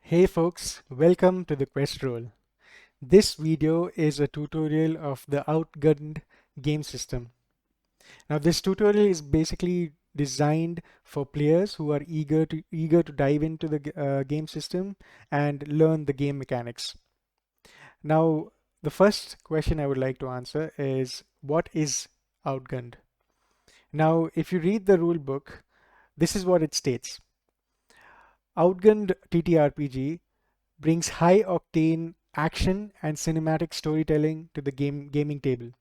Hey folks, welcome to the quest roll. This video is a tutorial of the OutGunned game system. Now this tutorial is basically designed for players who are eager to dive into the game system and learn the game mechanics. Now the first question I would like to answer is what is OutGunned? Now if you read the rule book, this is what it states. OutGunned TTRPG brings high-octane action and cinematic storytelling to the gaming table.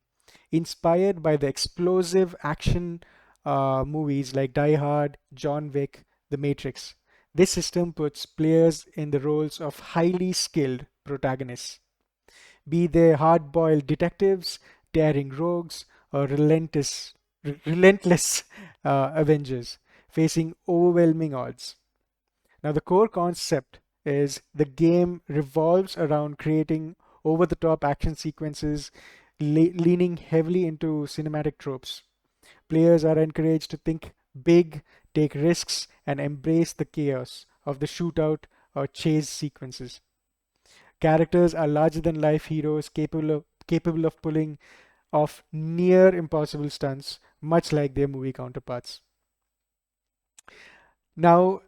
Inspired by the explosive action movies like Die Hard, John Wick, The Matrix, this system puts players in the roles of highly skilled protagonists, be they hard-boiled detectives, daring rogues, or relentless avengers facing overwhelming odds. Now, the core concept is the game revolves around creating over the top action sequences, leaning heavily into cinematic tropes. Players are encouraged to think big, take risks, and embrace the chaos of the shootout or chase sequences. Characters are larger than life heroes capable of pulling off near impossible stunts, much like their movie counterparts. Now,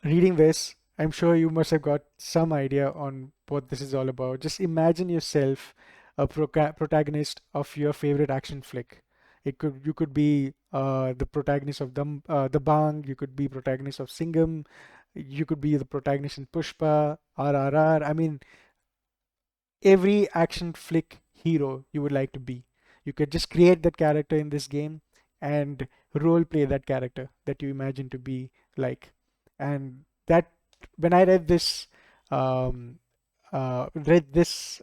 reading this, I'm sure you must have got some idea on what this is all about. Just imagine yourself a protagonist of your favorite action flick. You could be the protagonist of the Bang. You could be protagonist of Singham. You could be the protagonist in Pushpa, RRR. I mean, every action flick hero you would like to be. You could just create that character in this game and role play that character that you imagine to be like. And that when I um, read this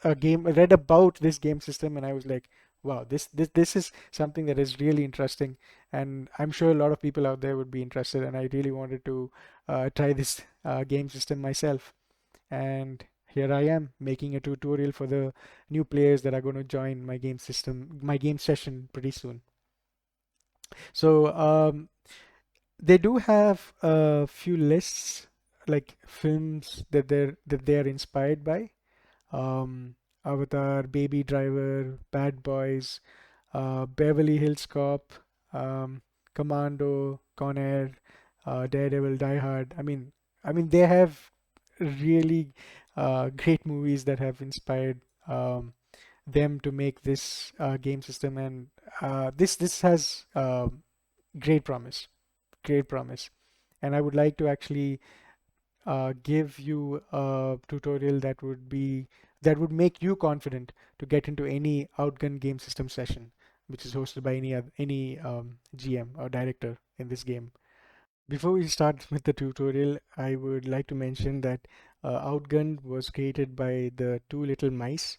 read about this game system, and I was like, wow, this is something that is really interesting, and I'm sure a lot of people out there would be interested. And I really wanted to try this game system myself. And here I am making a tutorial for the new players that are going to join my game session pretty soon. So they do have a few lists like films that they are inspired by. Avatar, Baby Driver, Bad Boys, Beverly Hills Cop, um, Commando, Con Air, Daredevil, Die Hard. I mean they have really great movies that have inspired them to make this game system, and this has great promise, great promise. And I would like to actually give you a tutorial that would make you confident to get into any outgun game system session, which is hosted by any GM or director in this game. Before we start with the tutorial, I would like to mention that Outgunned was created by the Two Little Mice.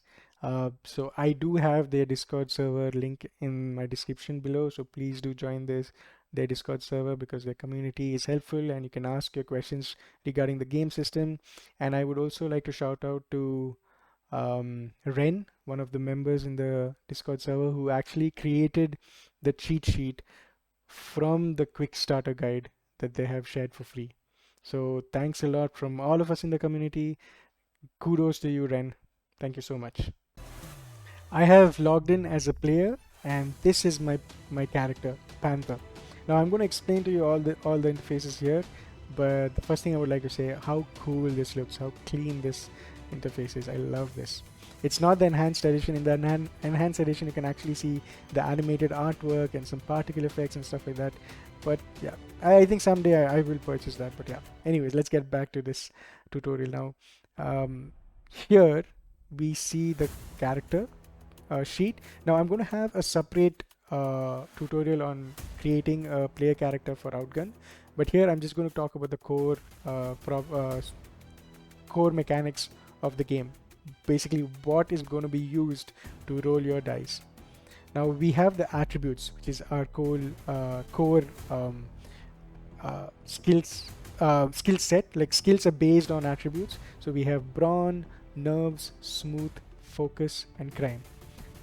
So I do have their Discord server link in my description below. So please do join their Discord server because their community is helpful and you can ask your questions regarding the game system. And I would also like to shout out to Ren, one of the members in the Discord server, who actually created the cheat sheet from the quick starter guide that they have shared for free. So thanks a lot from all of us in the community. Kudos to you, Ren. Thank you so much. I have logged in as a player, and this is my character, Panther. Now I'm going to explain to you all the interfaces here, but the first thing I would like to say how cool this looks, how clean this interface is. I love this. It's not the enhanced edition. In the enhanced edition, you can actually see the animated artwork and some particle effects and stuff like that. But yeah, I think someday I will purchase that. But yeah, anyways, let's get back to this tutorial now. Here we see the character sheet. Now I'm going to have a separate tutorial on creating a player character for Outgun, but here I'm just going to talk about the core mechanics of the game. Basically, what is going to be used to roll your dice. Now we have the attributes, which is our core skills skill set. Like skills are based on attributes. So we have brawn, nerves, smooth, focus, and crime.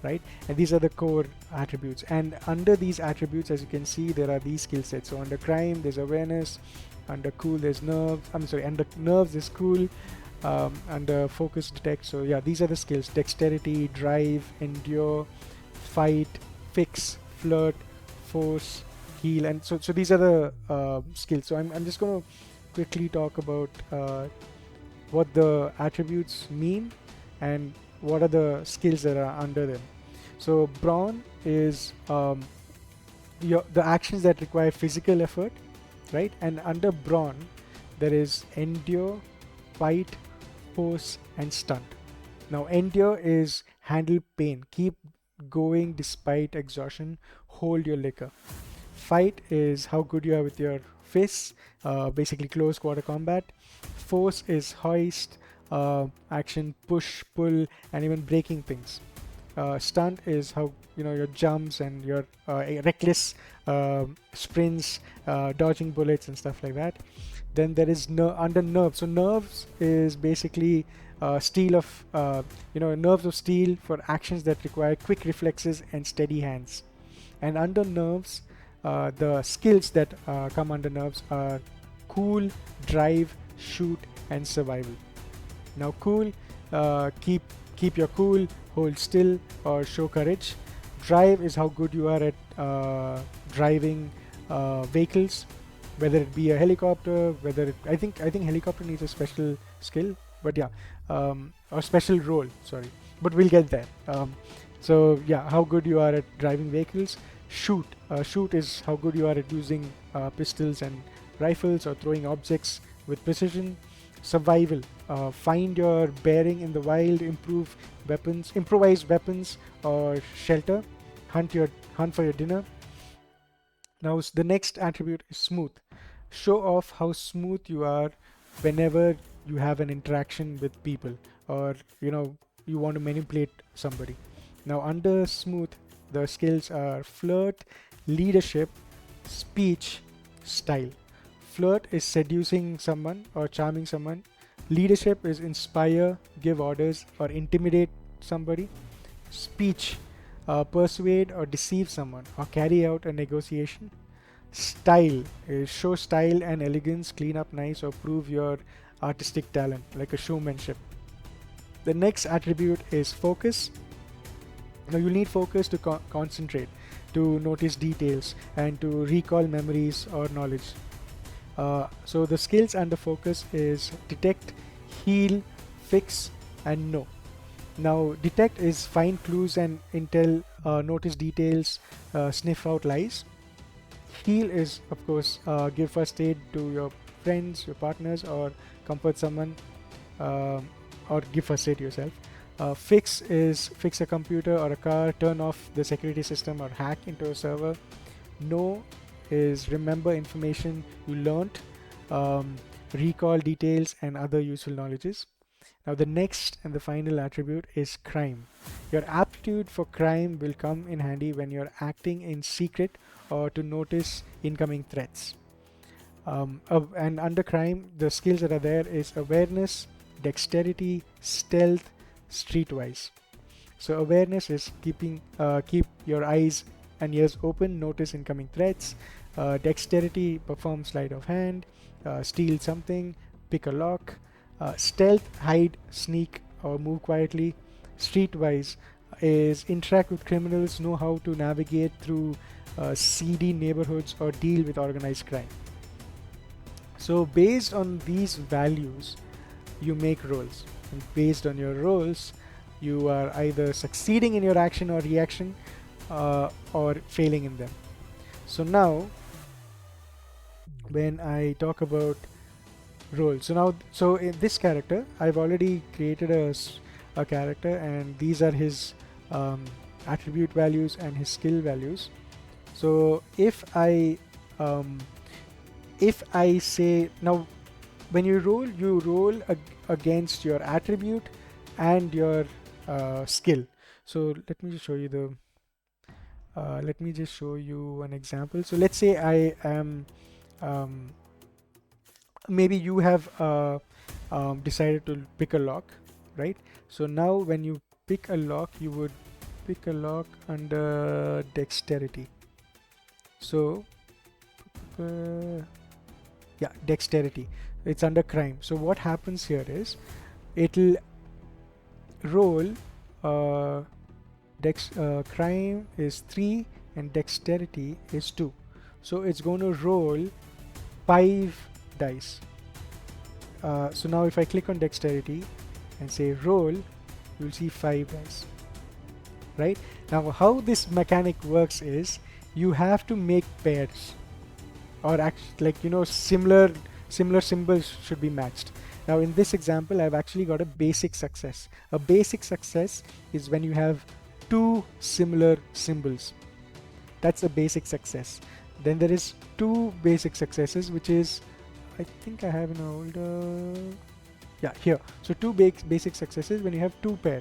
right? And these are the core attributes. And under these attributes, as you can see, there are these skill sets. So under crime, there's awareness. Under cool, there's nerves. I'm sorry, under nerves, there's cool. Under focus, detect. So yeah, these are the skills: dexterity, drive, endure, fight, fix, flirt, force, heal. And so these are the skills. So I'm just going to quickly talk about what the attributes mean and what are the skills that are under them. So brawn is the actions that require physical effort, right? And under brawn, there is endure, fight, force, and stunt. Now, endure is handle pain, keep going despite exhaustion, hold your liquor. Fight is how good you are with your fists, basically close quarter combat. Force is hoist, action, push, pull, and even breaking things. Stunt is how your jumps and your reckless sprints, dodging bullets and stuff like that. Then there is under nerves. So nerves is basically steel of nerves of steel for actions that require quick reflexes and steady hands. And under nerves, the skills that come under nerves are cool, drive, shoot, and survival. Now, cool, keep your cool, hold still, or show courage. Drive is how good you are at driving vehicles, whether it be a helicopter, I think helicopter needs a special skill, but yeah, or special role. Sorry, but we'll get there. So yeah, how good you are at driving vehicles. Shoot is how good you are at using pistols and rifles or throwing objects with precision. Survival, find your bearing in the wild, improvise weapons or shelter, hunt for your dinner. Now the next attribute is smooth. Show off how smooth you are whenever you have an interaction with people, or you want to manipulate somebody. Now under smooth, the skills are flirt, leadership, speech, style. Flirt is seducing someone or charming someone. Leadership is inspire, give orders, or intimidate somebody. Speech, persuade or deceive someone, or carry out a negotiation. Style is show style and elegance, clean up nice, or prove your artistic talent, like a showmanship. The next attribute is focus. Now you need focus to concentrate, to notice details, and to recall memories or knowledge. So the skills under focus is detect, heal, fix, and know. Now detect is find clues and intel, notice details, sniff out lies. Heal is of course give first aid to your friends, your partners, or comfort someone, or give first aid yourself. Fix is fix a computer or a car, turn off the security system, or hack into a server. Know is remember information you learnt, recall details and other useful knowledges. Now the next and the final attribute is crime. Your aptitude for crime will come in handy when you're acting in secret or to notice incoming threats. And under crime, the skills that are there is awareness, dexterity, stealth, streetwise. So awareness is keep your eyes and ears open, notice incoming threats. Dexterity, perform sleight of hand, steal something, pick a lock. Stealth, hide, sneak, or move quietly. Streetwise is interact with criminals, know how to navigate through seedy neighborhoods or deal with organized crime. So based on these values, you make rolls, and based on your rolls, you are either succeeding in your action or reaction, or failing in them. So now, when I talk about roles, so in this character, I've already created a character, and these are his attribute values and his skill values. So if I say now, when you roll against your attribute and your skill. So let me just show you an example. So let's say I am maybe you have decided to pick a lock, right? So now when you pick a lock, you would pick a lock under dexterity. So yeah, dexterity, it's under crime. So what happens here is it'll roll uh, crime is 3 and dexterity is 2, so it's going to roll 5 dice. So now if I click on dexterity and say roll, you'll see 5 dice. Right now, how this mechanic works is you have to make pairs, or like similar symbols should be matched. Now in this example, I've actually got a basic success. A basic success is when you have 2 similar symbols. That's a basic success. Then there is 2 basic successes, which is, I think I have an older, yeah, here. So 2 basic successes when you have 2 pair,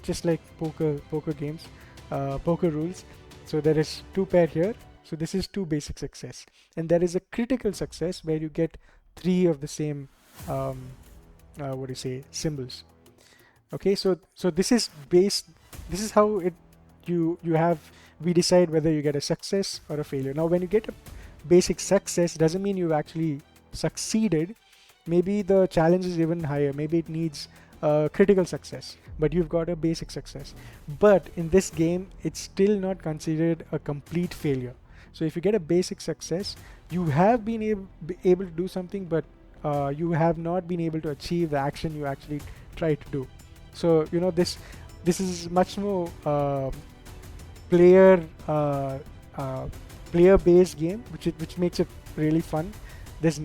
just like poker games, poker rules. So there is 2 pair here. So this is 2 basic success, and there is a critical success where you get 3 of the same symbols. Okay, so this is how we decide whether you get a success or a failure. Now when you get a basic success, doesn't mean you've actually succeeded. Maybe the challenge is even higher, maybe it needs critical success, but you've got a basic success. But in this game, it's still not considered a complete failure. So if you get a basic success, you have been able to do something, but you have not been able to achieve the action you actually try to do. So this is much more player based game, which makes it really fun. There's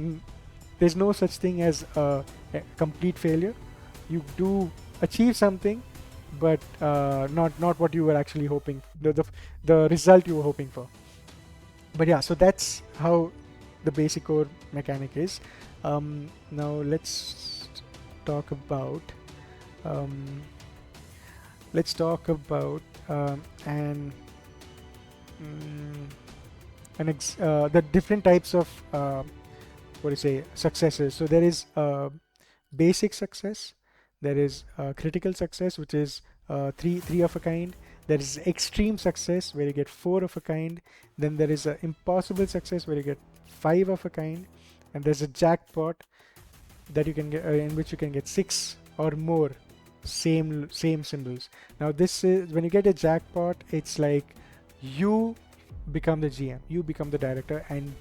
no such thing as a complete failure. You do achieve something, but not what you were actually hoping, the result you were hoping for. But yeah, so that's how the basic core mechanic is. Now let's talk about the different types of successes. So there is basic success, there is critical success, which is three of a kind. There is extreme success where you get 4 of a kind. Then there is a impossible success where you get 5 of a kind, and there's a jackpot that you can get in which you can get 6 or more same symbols. Now this is when you get a jackpot, it's like you become the GM, you become the director, and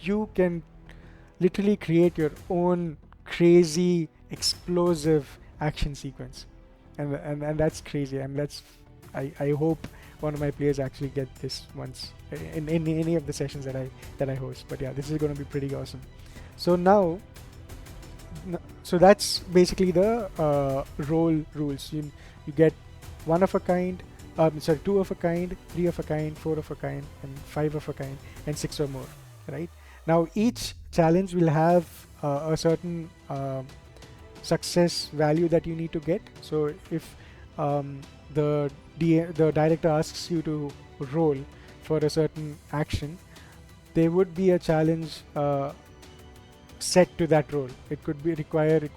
you can literally create your own crazy explosive action sequence, and that's crazy. And that's I hope one of my players actually get this once in any of the sessions that I host. But yeah, this is going to be pretty awesome. So now, so that's basically the role rules. You get 1 of a kind, 2 of a kind, 3 of a kind, 4 of a kind, and 5 of a kind, and 6 or more. Right now, each challenge will have a certain success value that you need to get. So if the director asks you to roll for a certain action, there would be a challenge set to that roll. It could require 2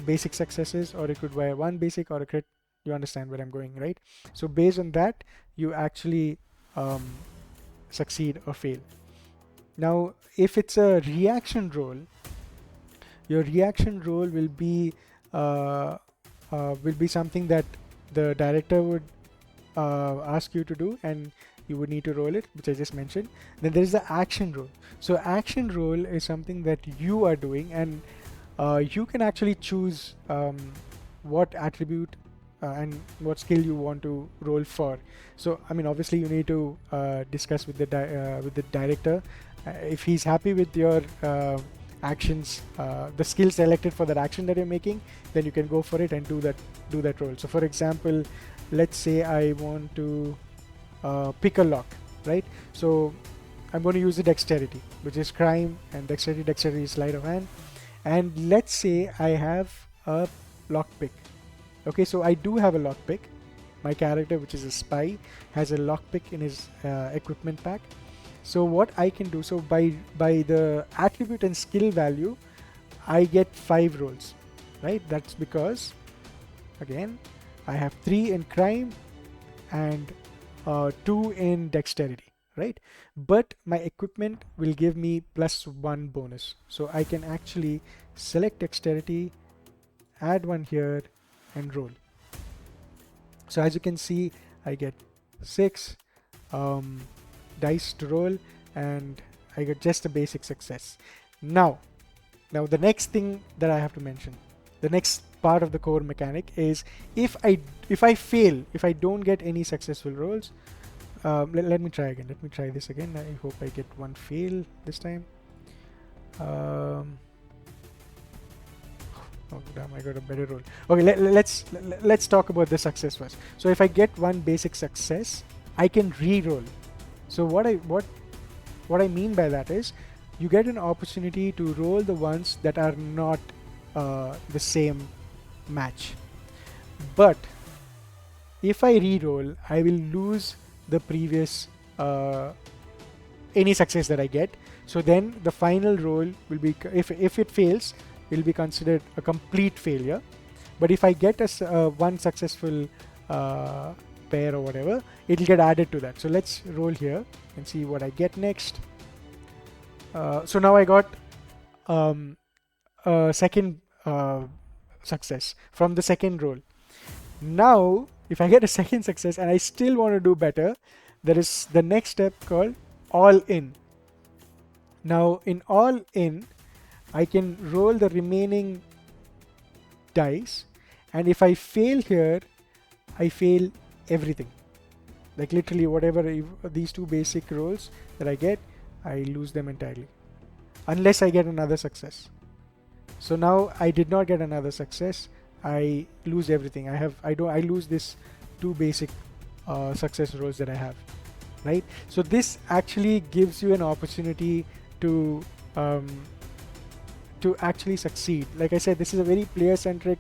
basic successes, or it could require 1 basic or a crit. You understand where I'm going, right? So based on that, you actually succeed or fail. Now if it's a reaction roll, your reaction roll will be something that the director would ask you to do, and you would need to roll it, which I just mentioned. Then there is the action roll. So action roll is something that you are doing, and you can actually choose what attribute and what skill you want to roll for. So I mean, obviously you need to discuss with the director. If he's happy with your actions, the skill selected for that action that you're making, then you can go for it and do that roll. So for example, let's say I want to pick a lock, right? So I'm going to use the dexterity, which is crime, and dexterity is sleight of hand. And let's say I have a lockpick. Okay, so I do have a lockpick. My character, which is a spy, has a lockpick in his equipment pack. So what I can do, so by the attribute and skill value, I get 5 rolls, right? That's because, again, I have 3 in crime and 2 in dexterity, right? But my equipment will give me +1 bonus. So I can actually select dexterity, add 1 here, and roll. So as you can see, I get 6 dice to roll, and I got just a basic success. Now the next thing that I have to mention, the next part of the core mechanic is if I fail, if I don't get any successful rolls, let me try again. Let me try this again. I hope I get 1 fail this time. Oh damn! I got a better roll. Okay, let's talk about the success first. So if I get 1 basic success, I can re-roll. So what I mean by that is, you get an opportunity to roll the ones that are not the same match. But if I re-roll, I will lose the previous any success that I get. So then the final roll will be, if it fails, will be considered a complete failure. But if I get a 1 successful pair or whatever, it will get added to that. So let's roll here and see what I get next. So now I got a second success from the second roll. Now if I get a second success and I still want to do better, there is the next step called all in. Now in all in, I can roll the remaining dice, and if I fail here, I fail everything. Like literally whatever these 2 basic rolls that I get, I lose them entirely unless I get another success. So now I did not get another success. I lose everything. I lose this 2 basic success rolls that I have, right? So this actually gives you an opportunity to actually succeed. Like I said, this is a very player-centric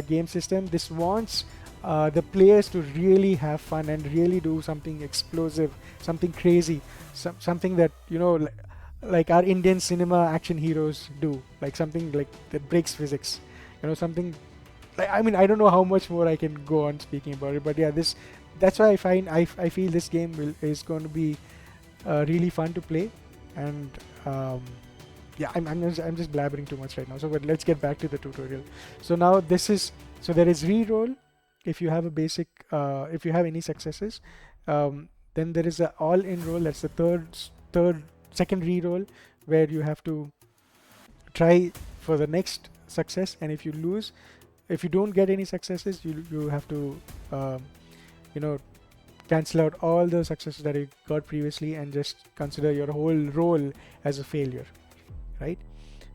game system. This wants the players to really have fun and really do something explosive, something crazy, something that, you know, like our Indian cinema action heroes do, like something like that breaks physics, you know, something like, I mean, I don't know how much more I can go on speaking about it, but yeah, that's why I feel this game is going to be really fun to play. And yeah, I'm just blabbering too much right now. So but let's get back to the tutorial. So now there is re-roll. If you have a basic, if you have any successes, then there is a all-in roll. That's the second re-roll, where you have to try for the next success. And if you lose, if you don't get any successes, you have to you know, cancel out all the successes that you got previously and just consider your whole roll as a failure, right?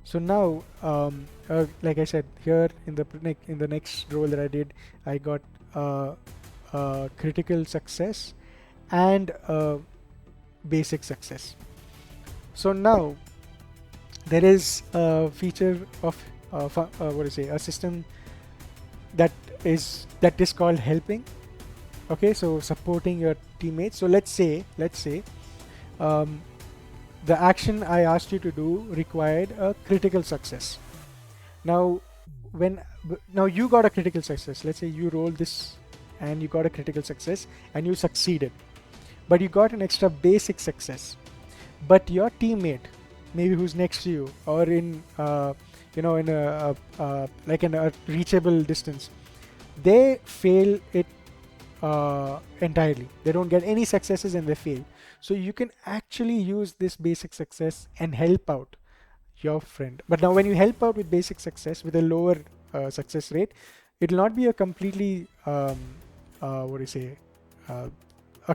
So now like I said, here in the next roll that I did, I got a critical success and a basic success. So now there is a feature of a system that is called helping. Okay, so supporting your teammates. So let's say the action I asked you to do required a critical success. Now you got a critical success. Let's say you rolled this and you got a critical success and you succeeded, but you got an extra basic success. But your teammate, maybe who's next to you or in you know, in a reachable distance, they fail it entirely. They don't get any successes and they fail. So you can actually use this basic success and help out your friend. But now when you help out with basic success with a lower success rate, it will not be a completely a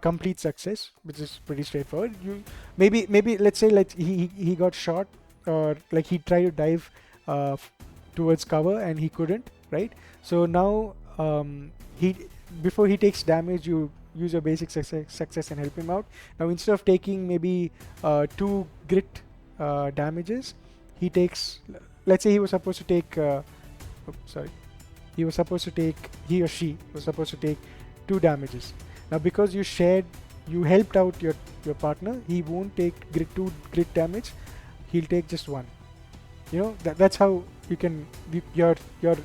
complete success, which is pretty straightforward. You maybe let's say like he got shot, or like he tried to dive towards cover and he couldn't, right? So now before he takes damage, you use your basic success and help him out. Now instead of taking maybe 2 grit damages, he takes, let's say he was supposed to take he or she was supposed to take 2 damages. Now because you helped out your partner, he won't take 2 grit damage, he'll take just 1. You know, that's how you can your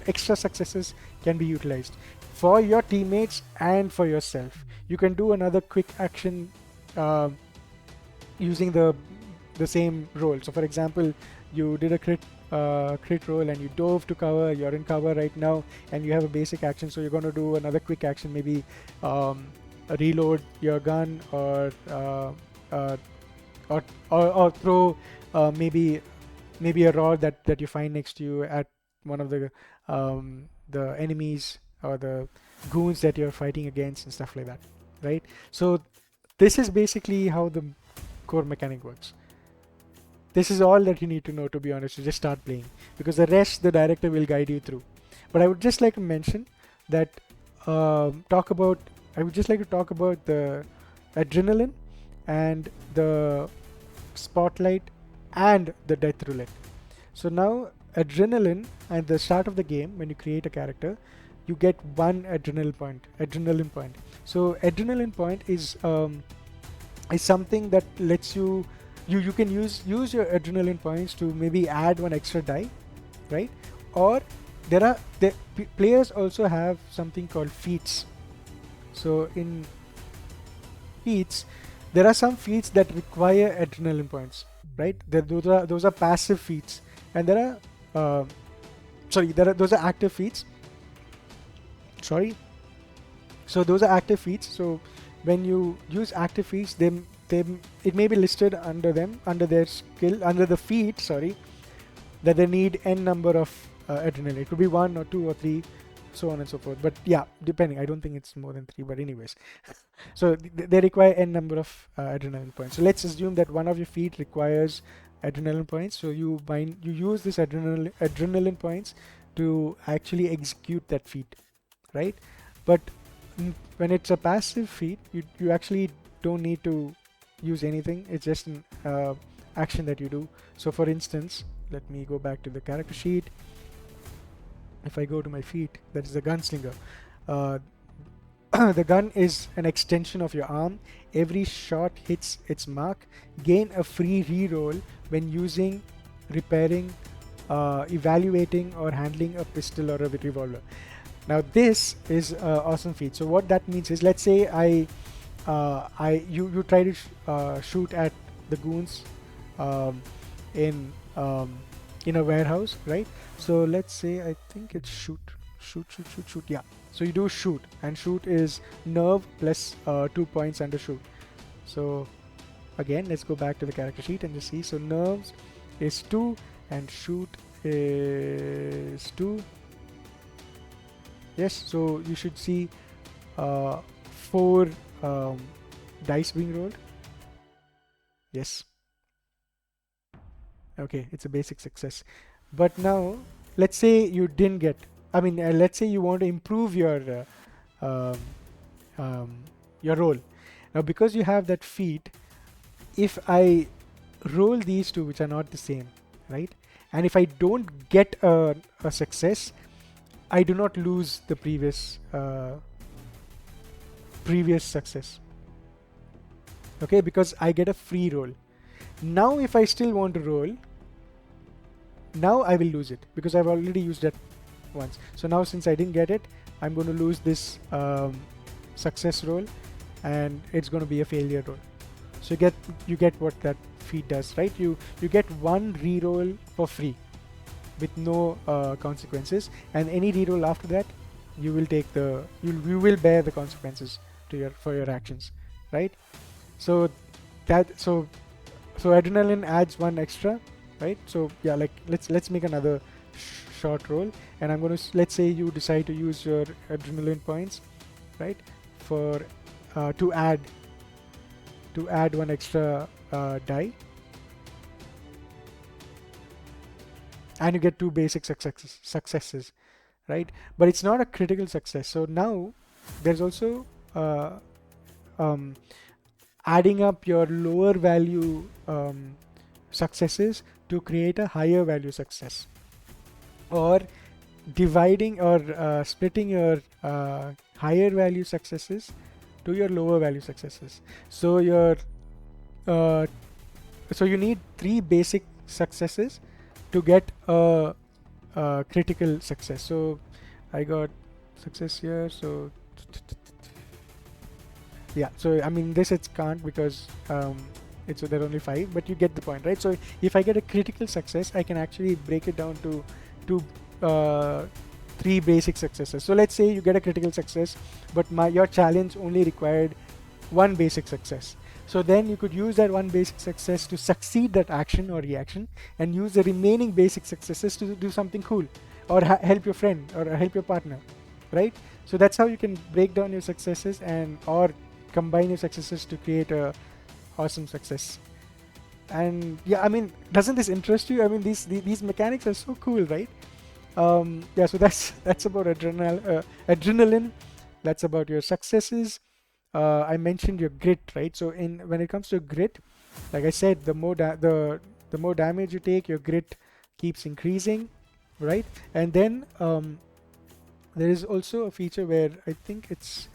extra successes can be utilized. for your teammates and for yourself. You can do another quick action uh, using the same roll. So for example, you did a crit roll and you dove to cover. You're in cover right now, and you have a basic action. So you're going to do another quick action, maybe reload your gun, uh, or throw maybe a rod that you find next to you at one of the enemies or the goons that you're fighting against and stuff like that, right? So this is basically how the core mechanic works. This is all that you need to know, to be honest, to just start playing, because the rest the director will guide you through. But I would just like to mention that I would just like to talk about the adrenaline and the spotlight and the death roulette. So now adrenaline at the start of the game, when you create a character, you get one adrenaline point. So adrenaline point is something that lets you can use your adrenaline points to maybe add one extra die, right? Or players also have something called feats. So in feats, there are some feats that require adrenaline points, right? Those are passive feats, and there are those are active feats. Sorry, so those are active feats. So when you use active feats, they it may be listed under their skill, under the feat, sorry, that they need n number of adrenaline. It could be 1 or 2 or 3, so on and so forth. But yeah, depending. I don't think it's more than 3, but anyways. So they require n number of adrenaline points. So let's assume that one of your feat requires adrenaline points. So you use this adrenaline points to actually execute that feat, right? But when it's a passive feat, you actually don't need to use anything. It's just an action that you do. So for instance, let me go back to the character sheet. If I go to my feat, that is the gunslinger. The gun is an extension of your arm. Every shot hits its mark. Gain a free reroll when using, repairing, evaluating, or handling a pistol or a revolver. Now this is awesome feat. So what that means is, let's say you try to shoot at the goons in a warehouse, right? So let's say, I think it's shoot. Yeah. So you do shoot, and shoot is nerve plus 2 points under shoot. So again, let's go back to the character sheet and just see. So nerves is 2 and shoot is 2. Yes, so you should see 4 dice being rolled. Yes. Okay, it's a basic success. But now, let's say you didn't get. Let's say you want to improve your roll. Now, because you have that feat, if I roll these two, which are not the same, right? And if I don't get a success, I do not lose the previous success. Okay, because I get a free roll. Now if I still want to roll, now I will lose it because I've already used that once. So now since I didn't get it, I'm going to lose this success roll, and it's going to be a failure roll. So you get what that feat does, right? You get one reroll for free with no consequences, and any reroll after that, you will take you will bear the consequences for your actions, right? So adrenaline adds one extra, right? So yeah, like let's make another short roll, and I'm going to, let's say you decide to use your adrenaline points, right, for to add one extra die, and you get 2 basic successes, right? But it's not a critical success. So now there's also adding up your lower value successes to create a higher value success, or dividing or splitting your higher value successes to your lower value successes. So so you need 3 basic successes to get a critical success. So I got success here. So yeah, so I mean this it can't because it's there are only 5, but you get the point, right? So if I get a critical success, I can actually break it down to uh, 3 basic successes. So let's say you get a critical success, but your challenge only required 1 basic success. So then you could use that 1 basic success to succeed that action or reaction, and use the remaining basic successes to do something cool, or help your friend or help your partner, right? So that's how you can break down your successes and or combine your successes to create a awesome success. And yeah, I mean, doesn't this interest you? I mean, these mechanics are so cool, right? Yeah, so that's about adrenaline. That's about your successes. I mentioned your grit, right? So in when it comes to grit, like I said, the more damage you take, your grit keeps increasing, right? And then there is also a feature where I think it's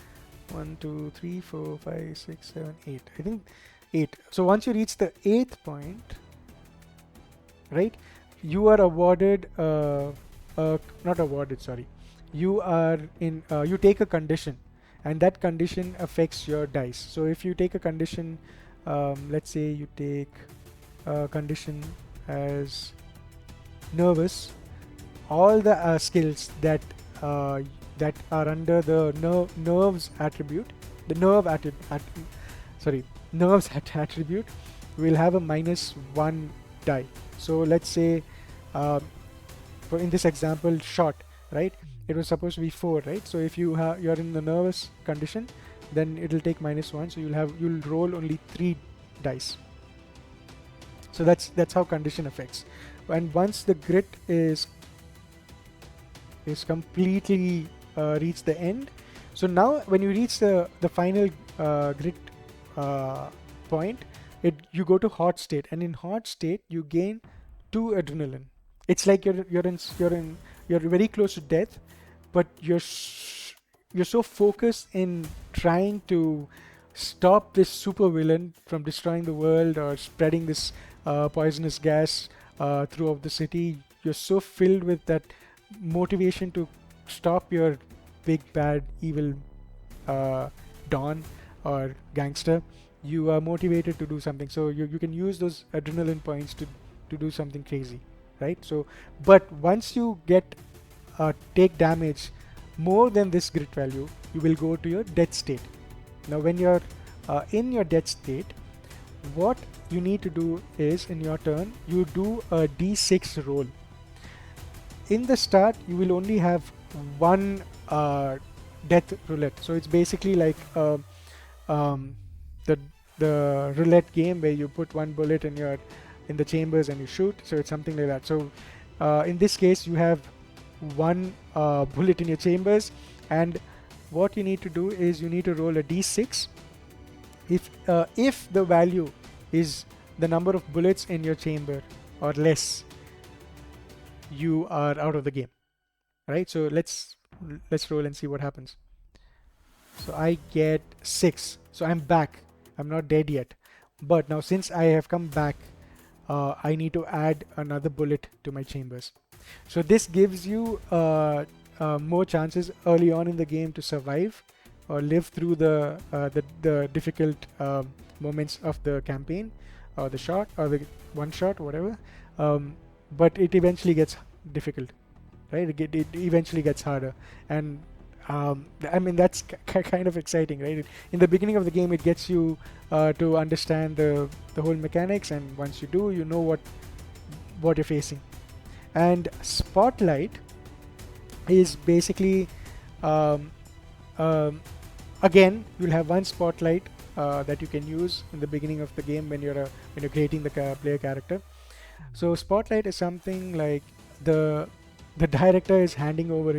1, 2, 3, 4, 5, 6, 7, 8. I think 8. So once you reach the 8th point, right, you are awarded, not awarded, sorry. You are in, you take a condition, and that condition affects your dice. So if you take a condition, let's say you take a condition as nervous, all the skills uh, that are under the nerves attribute, the sorry, nerves attribute, will have a -1 die. So let's say, uh, for in this example, shot, right? It was supposed to be 4, right? So if you're in the nervous condition, then it'll take -1. So you'll roll only 3 dice. So that's how condition affects. And once the grit is completely reached the end. So now when you reach the final grid uh, point, you go to hot state, and in hot state you gain 2 adrenaline. It's like you're very close to death, but you're so focused in trying to stop this super villain from destroying the world or spreading this poisonous gas throughout the city. You're so filled with that motivation to stop your big bad evil uh, don or gangster. You are motivated to do something, so you can use those adrenaline points to do something crazy, right? So but once you get take damage more than this grit value, you will go to your death state. Now when you're in your death state, what you need to do is, in your turn, you do a d6 roll. In the start, you will only have 1 death roulette. So it's basically like um, the roulette game where you put 1 bullet in the chambers and you shoot. So it's something like that. So in this case, you have 1 bullet in your chambers, and what you need to do is you need to roll a d6. If the value is the number of bullets in your chamber or less, you are out of the game, right? So let's roll and see what happens. So I get 6, so I'm back. I'm not dead yet, but now since I have come back, I need to add another bullet to my chambers. So this gives you more chances early on in the game to survive or live through the difficult moments of the campaign, or the shot, or the one shot, or whatever. But it eventually gets difficult, right? It eventually gets harder, and I mean that's kind of exciting, right? In the beginning of the game, it gets you to understand the whole mechanics, and once you do, you know what you're facing. And Spotlight is basically um, um, again, you'll have 1 spotlight that you can use in the beginning of the game when you're creating the player character. So spotlight is something like the director is handing over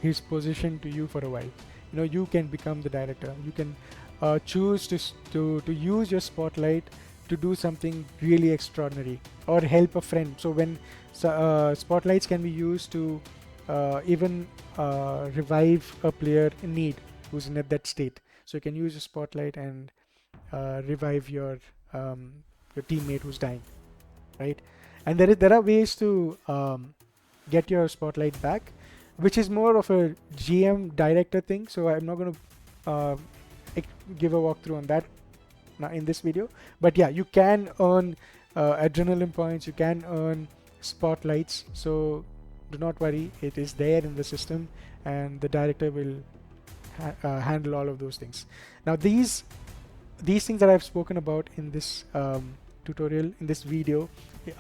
his position to you for a while. You can become the director. You can choose to use your spotlight to do something really extraordinary or help a friend. So when spotlights can be used to even revive a player in need who's in that state. So you can use a spotlight and revive your teammate who's dying, right? And there are ways to get your spotlight back. which is more of a GM director thing. So I'm not going to give a walkthrough on that now in this video. But yeah, you can earn adrenaline points, you can earn spotlights. So do not worry, it is there in the system, and the director will handle all of those things. Now these things that I've spoken about in this tutorial, in this video,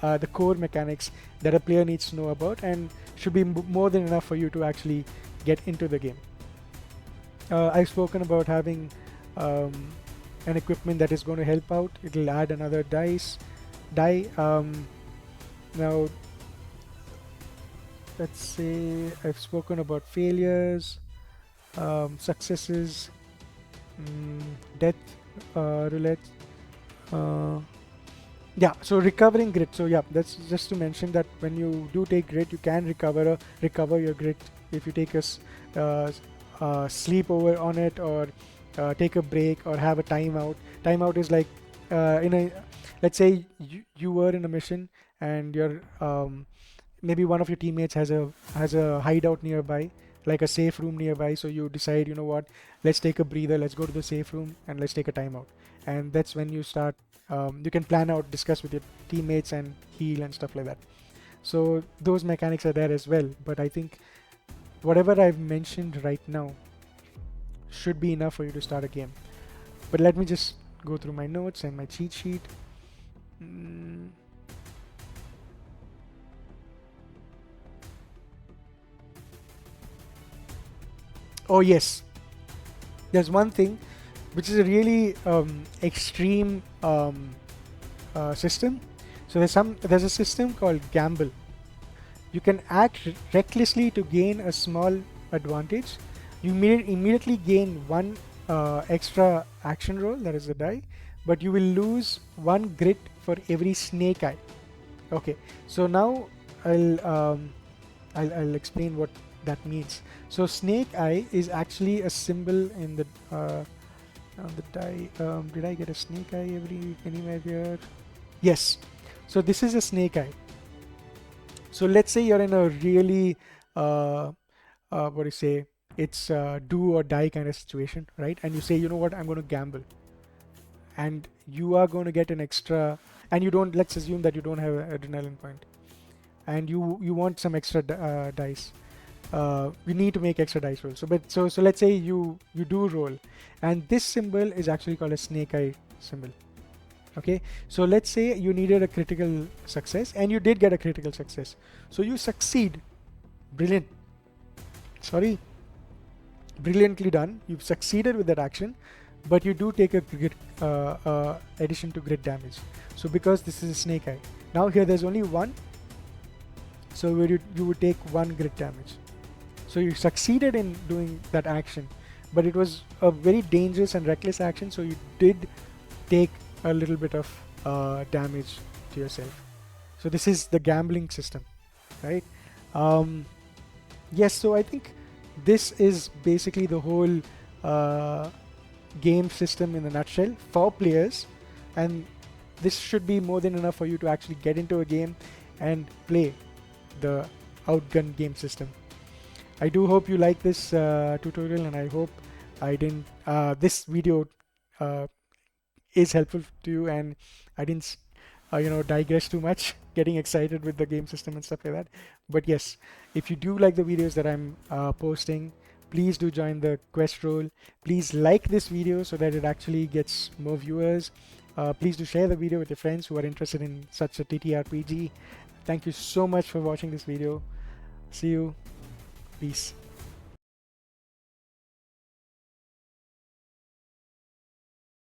are the core mechanics that a player needs to know about, and should be more than enough for you to actually get into the game. I've spoken about having an equipment that is going to help out. It'll add another die. Now let's say I've spoken about failures, successes, death, roulette. Yeah, so recovering grit. So yeah, that's just to mention that when you do take grit, you can recover your grit if you take a sleep over on it, or take a break, or have a timeout. Timeout is like let's say you were in a mission, and you're maybe one of your teammates has a hideout nearby, like a safe room nearby. So you decide, you know what, let's take a breather, let's go to the safe room, and let's take a timeout. And that's when you start. You can plan out, discuss with your teammates, and heal and stuff like that. So those mechanics are there as well. But I think whatever I've mentioned right now should be enough for you to start a game. But let me just go through my notes and my cheat sheet. Oh yes, there's one thing which is a really extreme system. So there's a system called gamble. You can act recklessly to gain a small advantage. You immediately gain one extra action roll, that is the die, but you will lose one grit for every snake eye. Okay, so now I'll explain what that means. So snake eye is actually a symbol in the on the die. Did I get a snake eye anywhere here? Yes. So this is a snake eye. So let's say you're in a really what do you say? It's do or die kind of situation, right? And you say, you know what, I'm going to gamble, and you are going to get an extra. And you don't. Let's assume that you don't have an adrenaline point, and you want some extra dice. You need to make extra dice rolls. So let's say you do roll, and this symbol is actually called a snake eye symbol. Okay, so let's say you needed a critical success, and you did get a critical success. So you succeed. Brilliant. Sorry. Brilliantly done. You've succeeded with that action, but you do take a grit, addition to grit damage. So because this is a snake eye, now here there's only one. So where you would take one grit damage. So you succeeded in doing that action, but it was a very dangerous and reckless action. So you did take a little bit of damage to yourself. So this is the gambling system, right? Yes, so I think this is basically the whole game system in a nutshell for players, and this should be more than enough for you to actually get into a game and play the OutGunned game system. I do hope you like this tutorial, and I hope this video is helpful to you, and I didn't digress too much, getting excited with the game system and stuff like that. But yes, if you do like the videos that I'm posting, please do join the quest roll. Please like this video so that it actually gets more viewers. Please do share the video with your friends who are interested in such a TTRPG. Thank you so much for watching this video. See you. Peace.